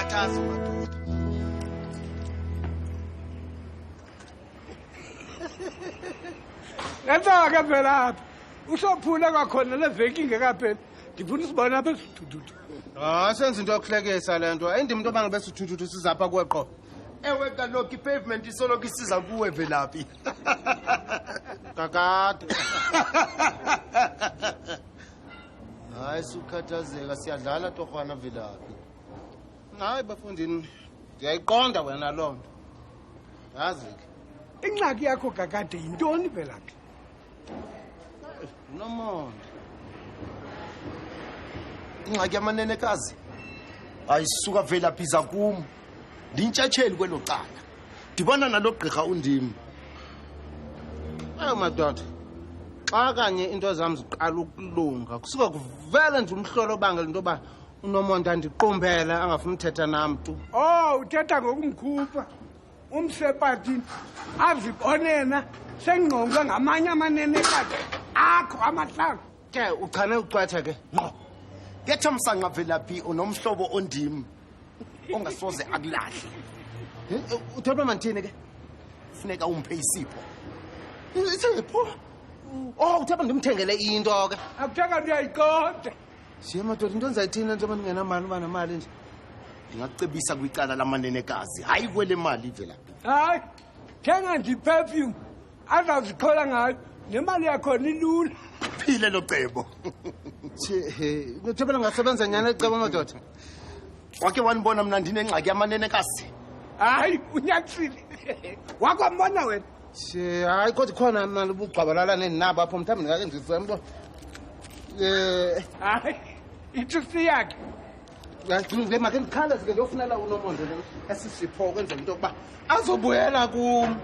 Uyakhathaza madoda. Ngenzaka phela apha. Usophula kwakhona leveki ingekapheli. Ngifuna usibona apha esithuthu. Senze into yokuhlekisa lento. Ayindimi into bangabe sithuthu sizapha kweqo. Ewe kaloku ipavement isoloko isiza kuwe Velaphi. Kakade. Hayi sukhathazeka siyadlala torhwana Velaphi. Hayi bafundini. Ndiyayiqonda wena loo nto. Yazi ke. Ingxaki yakho kakade yintoni Velaphi? Nomonde. Ingxaki yamanenekazi. Ayisuka Velaphi za kum. Ndintshatsheli kwelo cala. Dibana nalogqirha undimi. Madoda. Xa kanye into zam ziqala ukulunga, kusuka kuvela nje umhlolo bangela into ba uNomonde andiqumbele angafuni uthetha nam tu. Oh, uthetha ngokumkhupha. Umsepatini azibonena sengqonga ngamanye amanenekazi akho amahlanga. Ke uchane ucwethe ke. No. Getha msanqa Velaphi unomhlobo ondimi. Ongasoze akulahle. Uthoba manthini ke? Funeka umphe isipho. Isipho? Oh, uthoba ndimthengele into ke. Akuthenga ndiyayiqonda. Siya madoda into nzayithina njengoba ndingenamali uba nemali nje. Ndingacebisa kwicala lamanenekazi hayi kwele mali Velaphi. Hayi, thenga nje perfume. Azazikhola ngayo. Nemali yakho ilula. Phile lo cebo. Uthoba ngasebenza nyana ecebo madoda. Wake wanibona mna ndinengxaki yamanenekazi. Hayi, unyatsile. Wakwambona wena. Hayi kodwa khona imali ubugqabalalane nabo apho mthambi ndingake ndizembo. Hayi, ithusi yakhe. Le make ndikhalaze ke ndiyofunela uNomonde esisipho kwenzela into yokuba azobuyela kum.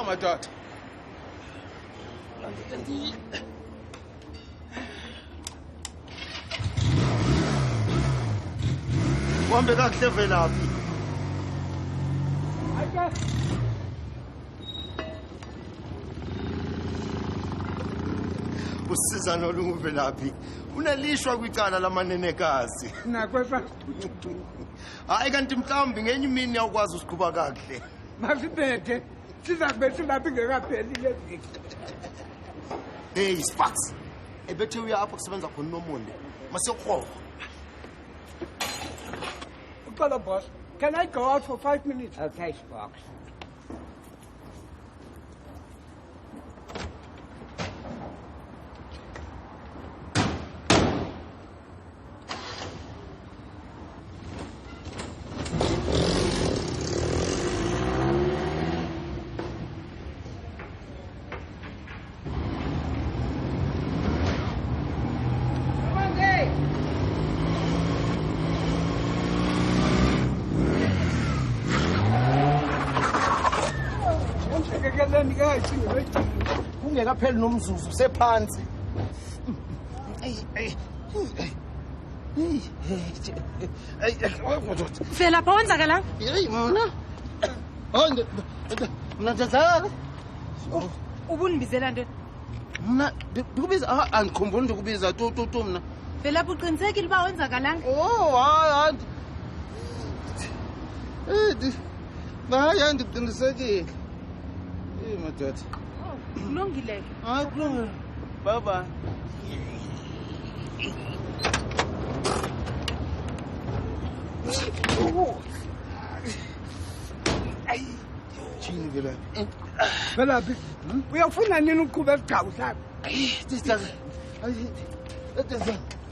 Madoda. Wambe kakuhle Velaphi. Hayi. Usiza nolungu Velaphi. Unelishwa kwicala lamanenekazi. Nakwesa. Hayi kanti mhlawumbi ngenye imini yakwazi usiqhuba kakuhle. Masibethe. Siza kube silapha ingekapheli leviki. Hey Sparks. Ebethe uya apho kusebenza khona uNomonde. Masiyokhoba. Uqala boss. Can I go out for 5 minutes? Okay, Sparks. Kungekapheli nomzuzu sephansi. Velaphi wenzakala? Hey mna. Mna ndazala. Ubundibizela ntoni? Mna ndikubiza andikhumbuli ndikubiza tu mna. Velaphi uqinisekile uba wenzakalanga? Oh, hayi. Hayi ndiqinisekile. Madoda. Kulungile ke. Hayi kulungile. Bye bye. Chini Velaphi. Velaphi. Uyafuna nini ukuqhuba esigcawu sakho?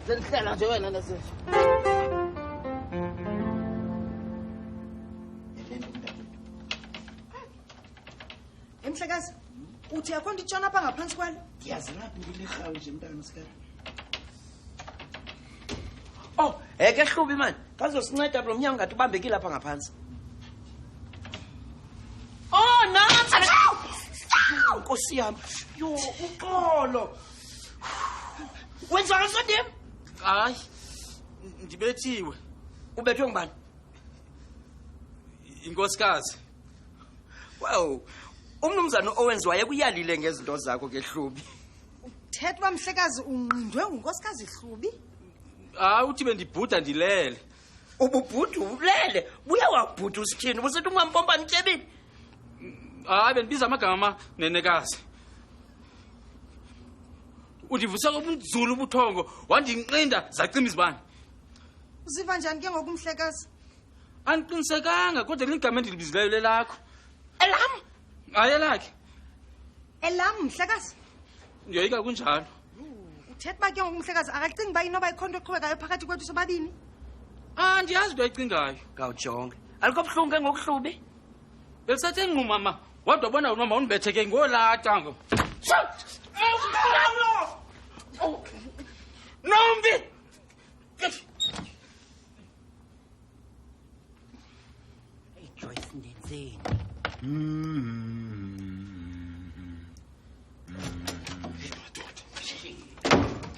Sendihlala nje wena nase. Emhlekazi, uthi yakho nditshona apha ngaphansi kwalo? Ndiyazi lapho ngilirhawu nje mntana masikala. Oh, ke Hlubi man. Kazosinceda lo mnyango ngathi ubambekile lapha ngaphansi. Oh, nansi. Nkosi yami. Yo, uxolo. Wenza kasodim? Hayi. Ndibethiwe. Ubethwe ngubani? Inkosikazi. Wow. Umnumzana owenziwaye kuyalile ngezinto zakho ke Hlubi. Thethwa mhlekazi unqindwe ngunkosikazi Hlubi? Uthi bendibhuda ndilele. ububhudu ulele buya wabhudu usithini ubusithi ungampompa ntyebini. Hayi bendibiza amagama nenekazi. Udivusa kobunzulu ubuthongo wandinqinda zacima izibane. Usiva njani ke ngokumhlekazi? Andiqinisekanga kodwa ligama endilibizileyo lelakho. Elam Hayi lakhe. Elam mhlekazi. Ndiyoyika kunjalo. Uthetha ba ke ngokumhlekazi akacingi ba inoba ikhonto eqhubekayo phakathi kwethu sobabini. Ndiyazi into ayicingayo. ngawujonge. Alikho buhlungu ngokuhlubi. Belisathe nqu mama. Wadwa bona unoma undibetheke ngolata ngo. Nombi. Joyce ndenzeni?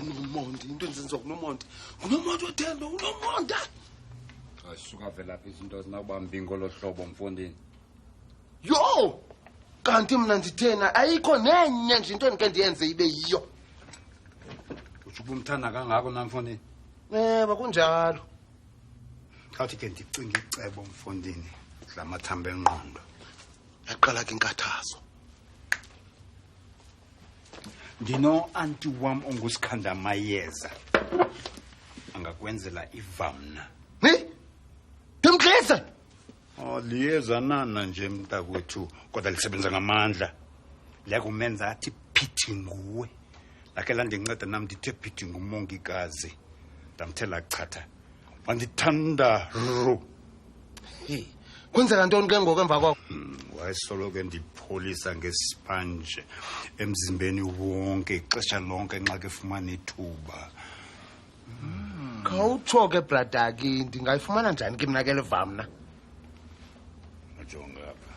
Unomonde into enzenziwa kunomonde. Unomonde othendo unomonde. Asuka vela phi izinto zinawubamba ingolo hlobo mfondini. Yo! Kanti mina ndithena ayikho nenye nje into endike ndiyenze ibe yiyo. Uthi ubumthanda kangako namfondini? Bakunjalo. Khawuthi ke ndicinga icebo mfondini. Lamathambo engqondo. Yaqala ke inkathazo. Ndino anti wam ongusikhanda amayeza. Angakwenzela ivamna. Ndimdlise. Liyeza nana nje mntakwethu kodwa lisebenza ngamandla. Liyakumenza athi phithi nguwe. Lakhe landinceda nami ndithe phithi ngumongikazi. Ndamthela chatha. Wandithanda ro. Kwenzeka ntoni ke ngoku emva kwakho? Wayesoloke ndipholisa ngesipanje emzimbeni wonke ixesha lonke nxa ke fumana ithuba. Khawutsho ke bradaki ndingayifumana njani ke mina ke levamna? Majonga apha.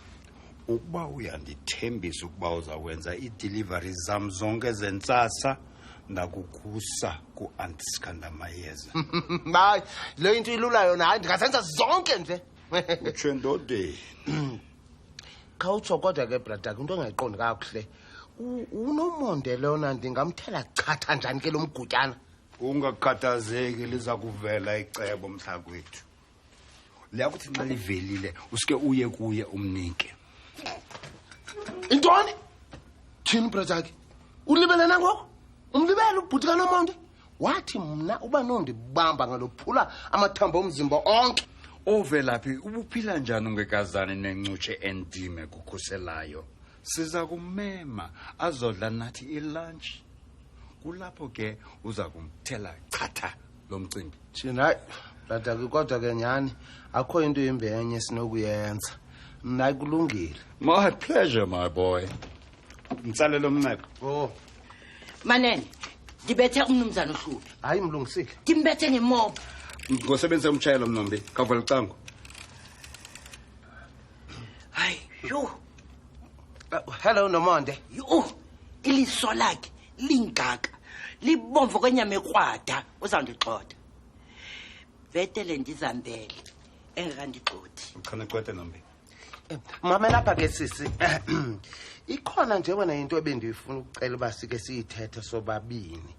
Ukuba uyandithembisa ukuba uzawenza i-delivery zam zonke zentsasa ndakukhusa ku-antiskanda mayeza. Hayi, le into ilula yona hayi ndingazenza zonke nje. Utsho ndodeni. Khawutsho kodwa ke bradaki into engayiqondi kakuhle. Unomonde lona ndingamthela chatha njani ke lo mgutyana? Ungakhathazeki liza kuvela icebo mhlakwethu. Liyakuthi xa livelile usike uye kuye umnike. Intoni? Thini bradaki? Ulibelena ngoku? Umlibele ubhuti kaNomonde? Wathi mna uba nondibamba ngalophula amathambo omzimba onke. Ovelaphi ubuphila njani ungekazani nencutshe endime kukhuselayo? Siza kumema azodla nathi ilunch. Kulapho ke uza kumthela chatha lo mcimbi. Thina hayi bradaki kodwa ke nyani akho into embenye sinokuyenza. Mna kulungile. My pleasure my boy. Ngitsalelo mncebo. Oh, Manene, ngibethe umnumzana uHlubi. hayi mlungisile. Ngimbethe ngemobo. Ngosebenzisa umtshayelo mnombi. Kavula icango. Hayi, yo, Hello Nomonde. yo. Iliso lakhe lingaka. Libomvu kwenyama ekrwada uzawundixoda. Vetele ndizambele engakandixothi. Ukhona cwete nombi. Mama lapha ke sisi. Ikhona nje wena into ebendifuna ukucela uba sike siyithethe sobabini.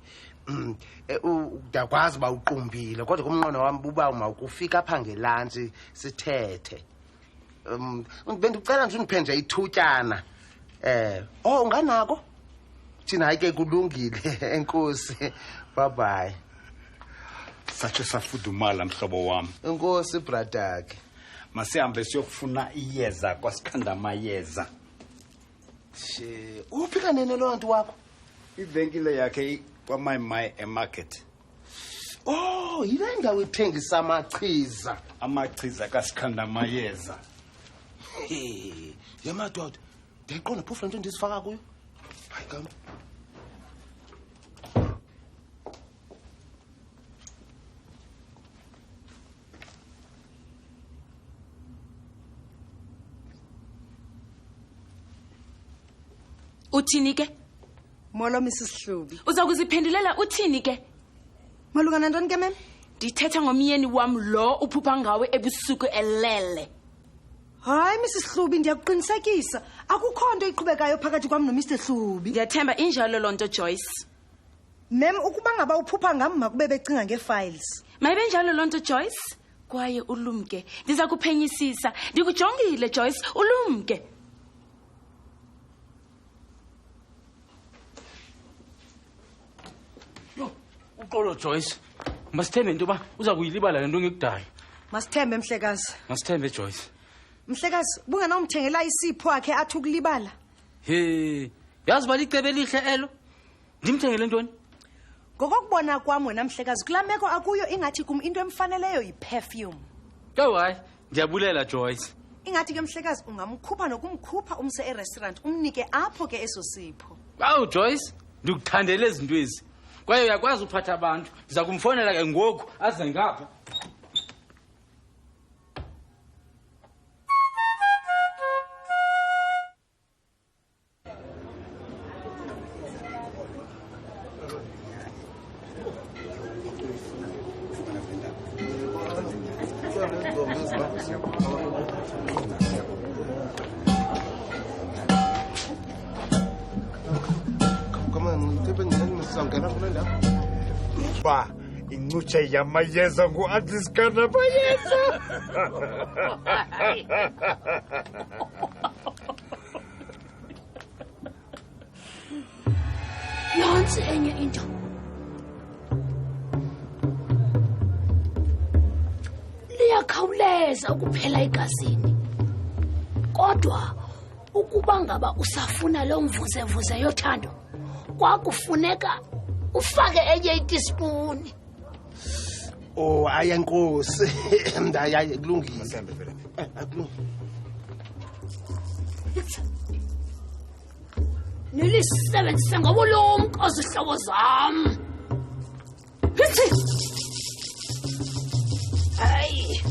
Udakwazi ba uqumbile kodwa kumnqono wami buba uma ukufika apha ngelantsi sithethe. Bendicela nje undiphenje ithutyana. Unganako? Thina hayi ke kulungile enkosi. Bye bye. Satshe safudumala mhlobo wami. Enkosi bradaki. Masihambe siyokufuna iyeza kwasikhanda amayeza. Uphi kanene lo nto wakho? Ivenkile yakhe kwaMayi emarket. Yile ndawo ithengisa amachiza. Amachiza kasikhanda amayeza. Yemadoda. Ndiqonda phofu lento ndizifaka kuyo. Hayi kambe. Uthini ke? Molo Mrs Hlubi. Uza kuziphendulela uthini ke? Malunga nantoni ke mem? Ndithetha ngomyeni wam lo uphupha ngawe ebusuku elele. Hayi Mrs Hlubi ndiyakuqinisekisa akukho nto iqhubekayo phakathi kwam no Mr Hlubi. Ndiyathemba injalo lonto Joyce. Mem ukuba ngaba uphupha ngam makube becinga ngefiles. Mayibe njalo lonto Joyce. kwaye ulumke. Ndiza kuphenyisisa. Ndikujongile Joyce, ulumke. Uxolo Joyce. Masithembe into ba uza kuyilibala lento ngikudayo. Masithembe Mhlekazi. Masithembe Joyce. Mhlekazi, bungenomthengela isipho akhe athi ukulibala. He, yazi balicebe lihle elo. Ndimthengele ntoni? Ngokubona kwami wena Mhlekazi, kulameko akuyo ingathi kum into emfaneleyo yiperfume. Hayi, ndiyabulela Joyce. Ingathi ke Mhlekazi ungamkhupha nokumkhupha umse e-restaurant umnike apho ke eso sipho. Awu Joyce, ndikuthandele izinto ezi. Kwaye uyakwazi uphatha abantu. Ndiza kumfonela ke ngoku aze ngapha. Ba, incutshe yamayeza ngu-Antiskana Mayeza. Nansi enye into. Liyakhawuleza ukuphela egazini. Kodwa ukuba ngaba usafuna lo mvuze yothando, kwakufuneka ufake enye itispuni. Oh, ayenkosi. Ndayaye kulungile. Masembe phela. Akulungile. Nilisebenzise ngobulumko izihlobo zam. Hayi.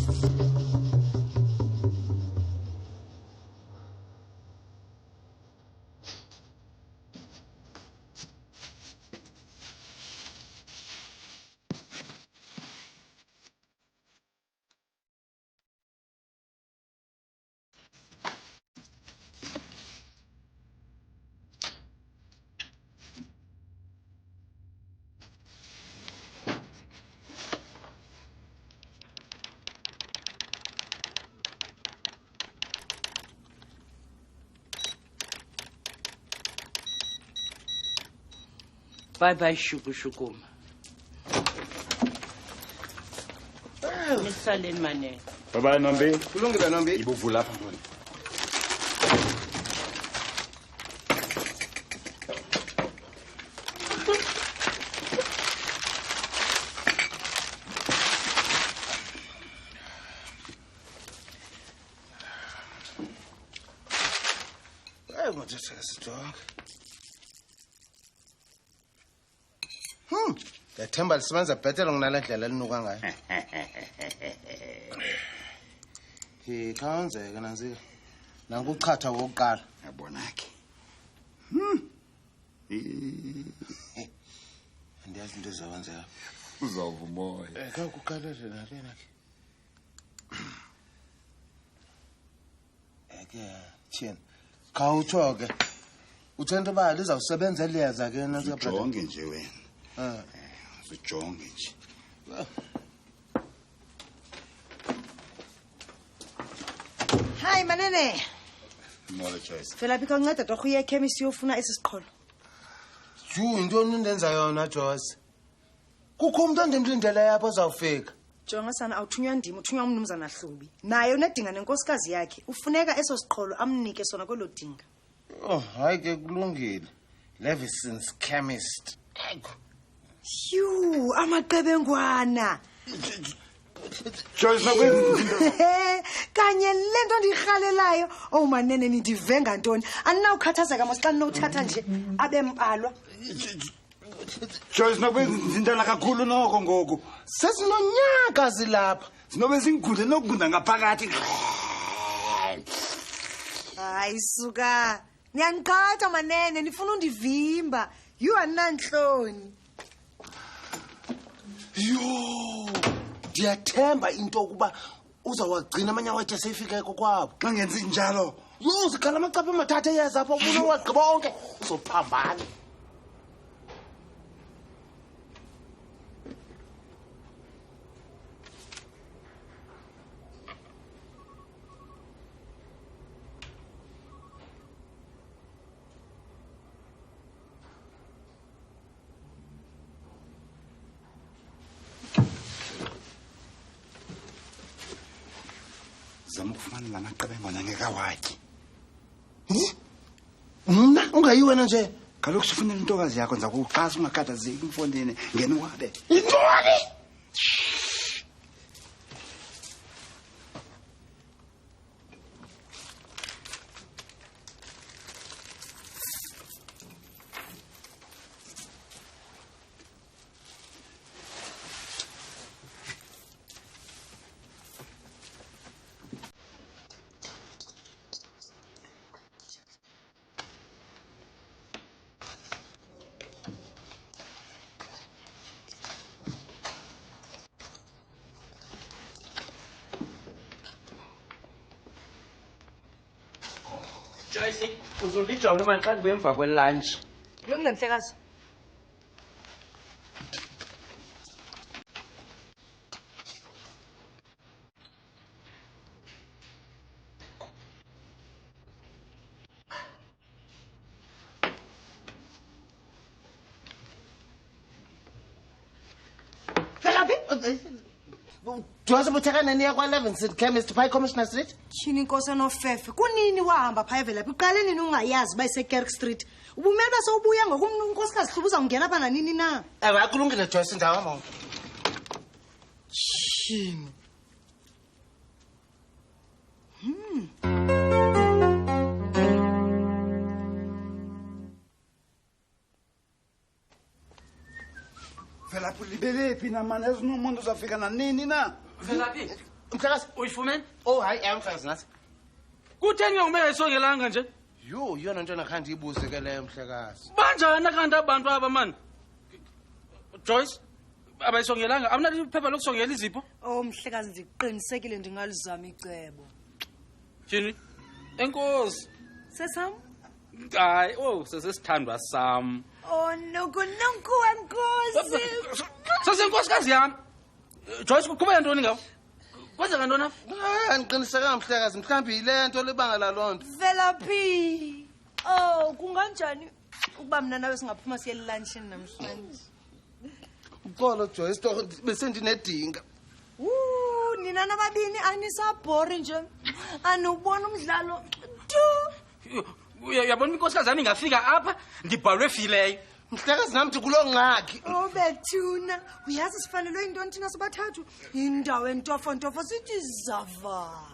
Bye Shukuma. Nisaleni manene. Bye Nombi. Kulungile Nombi. Ibuvula lapha mfana. Yathemba lisebenza bhetele nginale ndlela elinuka ngayo. Khawenzeke nanzi. Nanguchatha wokuqala. Yabona ke. Andiyazi into ezakwenzeka. Uzovumoya. Kuqalele nalena ke. Thina. Khawutsho ke. Uthanda ba lizawusebenza eliyeza ke nansi ke. Jonge nje wena. Ujonge nje. Hi manene. Molo Joyce. Phela bika nceda torho uye ekhemisi uyofuna esi siqholo. Intoni undenza yona Joyce? Kukho umuntu ondimlindele yapho ozawufika. Jonga sana awuthunywa ndimi uthunywa umnumzana Hlubi. Naye unedinga nenkosikazi yakhe. Ufuneka eso siqholo amnike sona kwelo dinga. Oh, hayi ke kulungile. Levison's chemist. Yhu, amaqebengwana. Joyce nakwenza kanye lento ndikhalelayo. Oh manene nidivenga ntoni? Aninawukhathazeka masixa ninothatha nje abe mpalwa. Joyce nakwenza indlela kakhulu noko ngoku. Sesinonyaka zilapha. Sinobe singigudle nokugunda ngaphakathi. Hayi suka. Niyangiqhatha manene nifuna undivimba. You ananhloni. Yo, ndiyathemba into ukuba uzawagcina amanye awethu eseyifika kokwabo. Xa ngenzi njalo, uzikhala amacapha amathatha eyeza apho ufuna uwagqiba onke uzophambana. zama ukufumana la maqebengwana ngekawatyi. Mna ungayi wena nje. Kaloku sifunela intokazi yakho nza kuqasa ungakhathazeki umfondini ngena uwabe. Intoni? Joyce, uzulijonga manje xa ndibuye emva kwelunch. Kulungile mhlekazi. Joyce buthekana niya kwa11 St Chemist Pie Commissioner Street? Tyhini inkosi enofefe. Kunini wahamba phaya Velaphi? Uqale nini ungayazi bayisekerk Street? Ubumele base ubuya ngokumntu unkosikazi Hlubi uzawungena apha nanini na? Ewe akulungile Joyce ndawo mama. Tyhini. Velaphi libelephi na mani ezinomuntu uzafika nanini na? Velaphi? Mhlekazi, Uyifumene? oh hayi mhlekazi nathi. Kutheni ke ungekayisongelanga nje? Yo, yona nto nakhanti ibuze ke leyo mhlekazi. Banjani kanti abantu aba man? Joyce, abayisongelanga. Awunalo iphepha lokusongela izipho? Oh mhlekazi ndiqinisekile ndingalizama icebo. Tyhini? Enkosi. Sesam? Hayi, sesesithandwa sam. Oh nonku wenkosi. Sasenkosikazi yami. Joyce kuqhubeka ntoni ngawo? Kwenzeka ntoni apha? Andiqinisekanga mhlekazi, mhlawumbi yile nto libanga laloo nto. Velaphi. Oh kunganjani ukuba mna nawe singaphuma siye lunchini namhlanje? Uxolo Joyce, torho besendinedinga. Nina nababini anisabhori nje. Anubona umdlalo tu. Uyabona inkosikazi yami ingafika apha ndibhalwe fileyo. Mhlekazi nami kuloo ngxaki. Oh bethuna, uyazi sifanelwe yintoni thina sobathathu? Indawo entofontofo sithi zava.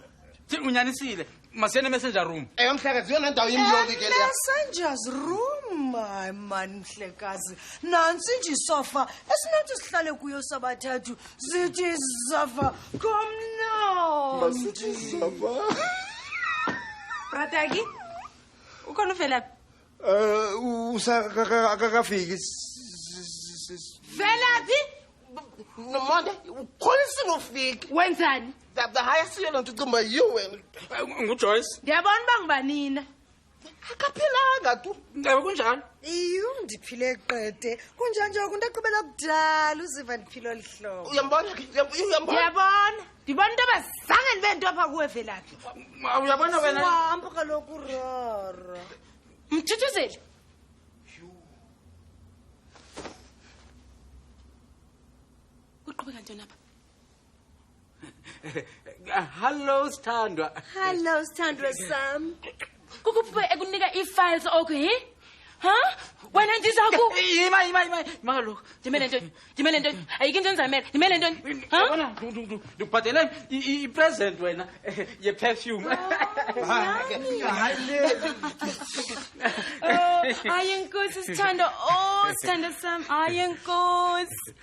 Unyanisile. Masiye ne-messenger room. Ewe mhlekazi, yona ndawo imyobi ke leya. Messengers room, my man mhlekazi. Nansi nje isofa esinathi sihlale kuyo sabathathu. Sithi zava. Come now. Masithi zava. Brataki, ukhona uVelaphi? Akakafiki. Velaphi? Nomonde, ukholisile ufike. Wenzani? The highest yellow to do my you and NguJoyce. Ndiyabona uba ngibanina. akaphilanga tu. Ewe kunjalo. Iyo ndiphile qede. Kunjani nje ukunto eqhubela kudala uziva ndiphile olihlobo. Uyambona ke? Uyambona? Ndiyabona. Ndibona into bezange ndibe nto apha kuwe Velaphi. Uyabona wena? Uhamba kaloku rara. Mthuthuzeli. Uqhubeka ntoni apha? Hello Sithandwa. Hello Sithandwa sam. Kukuphe ekunika ii-files okay? Wena ndizaku Yima kaloku. Ndimele ntoni? Ayikho into endizamele. Ndimele ntoni? Yabona ndikubhatele i-present wena ye-perfume. Hayi enkosi Sithandwa. Oh Sithandwa sam. Hayi enkosi.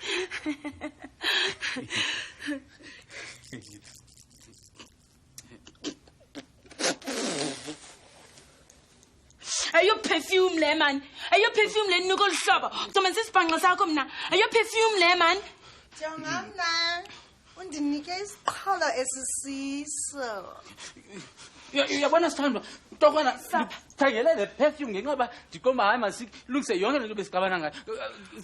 Ayo perfume le man. Ayo perfume le nuko lihlobo. Uzoma sisibhanqa sakho mina. Ayo perfume le man. Jongamna. Undinike isiqholo esisiso. Uyabona Sithandwa, Tokwana khangele le perfume ngenxa ndikomba hayi masilungise yonke lento besigabana ngayo.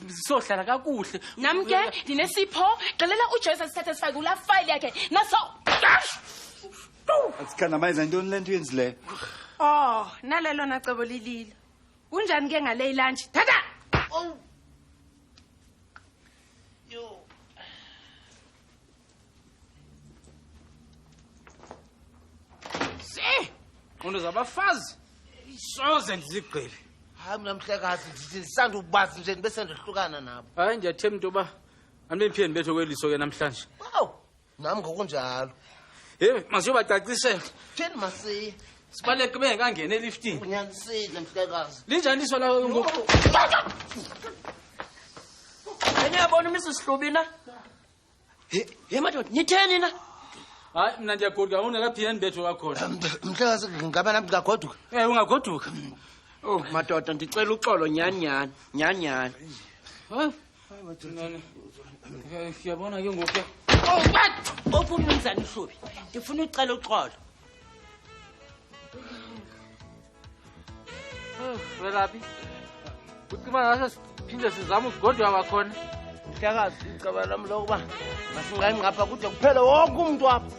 Sisohlala kakuhle. Nami ke ndinesipho. Xelela uJoyce asithathe sifake kula file yakhe. Naso. Asikhanda mayiza intoni lento yenzileyo? Oh, nalelo nacebo lililo. Kunjani ke ngale lunch? Thatha. Oh. Yo. Ngondo zabafazi. Soze ndizigqile. Hayi mina Mhlekazi ndisanda ukubazi nje bese ndihlukana nabo. Hayi ndiyathemba into ba andimpheni bethu kweliso ke namhlanje. Wow. Nami ngokunjalo. Masiyobacacisela. Theni masiye. Sibaleke bengekangena eliftini. Unyanisile Mhlekazi. Linjani liso la ngoku? Ngiyabona Mrs. Hlubi na. Hey madoda, nitheni na? Hayi mina ndiyagoduka unekaphiyeni bethu kakhona. Mhlekazi ngaba nami ngagoduka. Ungagoduka. Oh madoda ndicela uxolo nyanyani. Hayi madoda. Ngiyabona ke ngoku. Oh what? Ophumnumzana Hlubi. Ngifuna ucela uxolo. Velaphi? Ucima ngase siphinde sizama ukugodwa kwakhona. Mhlekazi ngicabanga nami lokuba masingayingapha kude kuphele wonke umuntu apha.